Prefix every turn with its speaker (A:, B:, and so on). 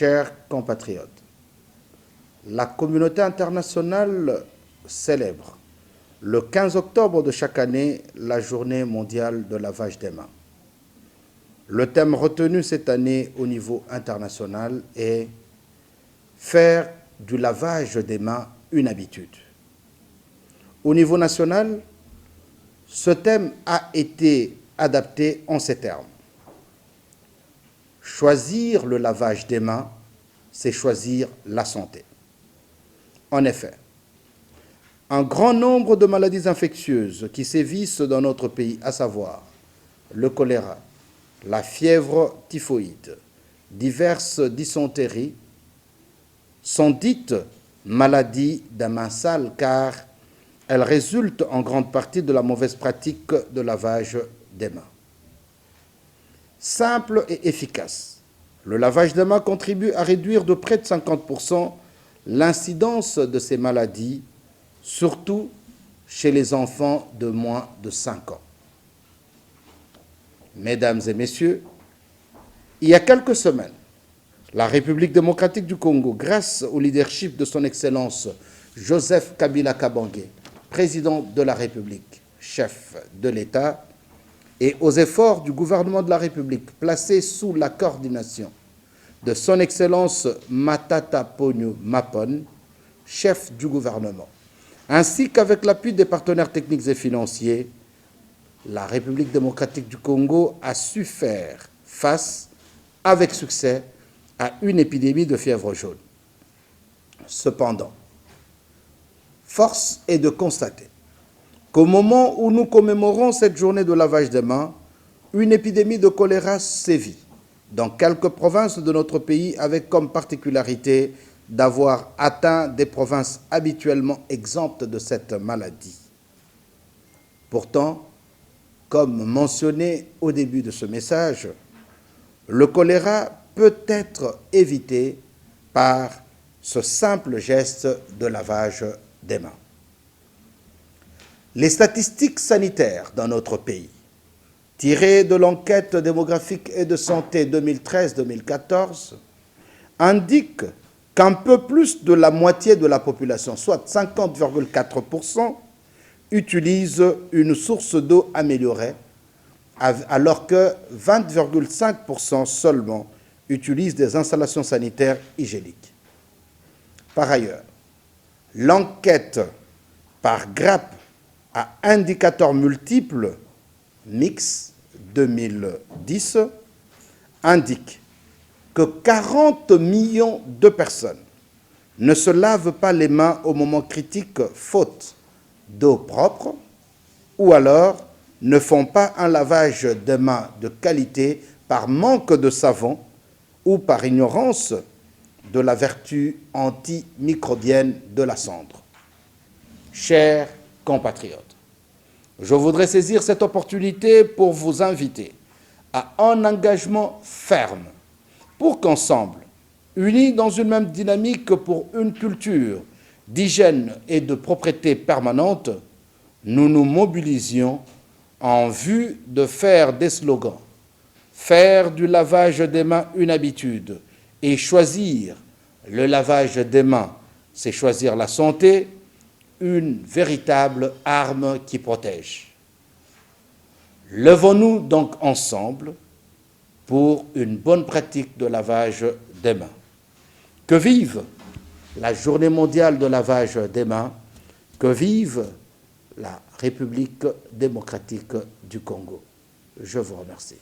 A: Chers compatriotes, la communauté internationale célèbre le 15 octobre de chaque année la journée mondiale de lavage des mains. Le thème retenu cette année au niveau international est « Faire du lavage des mains une habitude ». Au niveau national, ce thème a été adapté en ces termes. Choisir le lavage des mains, c'est choisir la santé. En effet, un grand nombre de maladies infectieuses qui sévissent dans notre pays, à savoir le choléra, la fièvre typhoïde, diverses dysenteries, sont dites maladies des mains sales car elles résultent en grande partie de la mauvaise pratique de lavage des mains. Simple et efficace, le lavage des mains contribue à réduire de près de 50% l'incidence de ces maladies, surtout chez les enfants de moins de 5 ans. Mesdames et messieurs, il y a quelques semaines, la République démocratique du Congo, grâce au leadership de son Excellence Joseph Kabila Kabange, président de la République, chef de l'État, et aux efforts du gouvernement de la République placés sous la coordination de son Excellence Matata Ponyo Mapon, chef du gouvernement, ainsi qu'avec l'appui des partenaires techniques et financiers, la République démocratique du Congo a su faire face avec succès à une épidémie de fièvre jaune. Cependant, force est de constater qu'au moment où nous commémorons cette journée de lavage des mains, une épidémie de choléra sévit dans quelques provinces de notre pays avec comme particularité d'avoir atteint des provinces habituellement exemptes de cette maladie. Pourtant, comme mentionné au début de ce message, le choléra peut être évité par ce simple geste de lavage des mains. Les statistiques sanitaires dans notre pays, tirées de l'enquête démographique et de santé 2013-2014, indiquent qu'un peu plus de la moitié de la population, soit 50,4%, utilise une source d'eau améliorée, alors que 20,5% seulement utilisent des installations sanitaires hygiéniques. Par ailleurs, l'enquête par grappe à indicateurs multiples, MIX 2010, indique que 40 millions de personnes ne se lavent pas les mains au moment critique faute d'eau propre ou alors ne font pas un lavage de mains de qualité par manque de savon ou par ignorance de la vertu antimicrobienne de la cendre. Chers compatriotes, je voudrais saisir cette opportunité pour vous inviter à un engagement ferme pour qu'ensemble, unis dans une même dynamique pour une culture d'hygiène et de propreté permanente, nous nous mobilisions en vue de faire des slogans, faire du lavage des mains une habitude et choisir le lavage des mains, c'est choisir la santé, une véritable arme qui protège. Levons-nous donc ensemble pour une bonne pratique de lavage des mains. Que vive la journée mondiale de lavage des mains, que vive la République démocratique du Congo. Je vous remercie.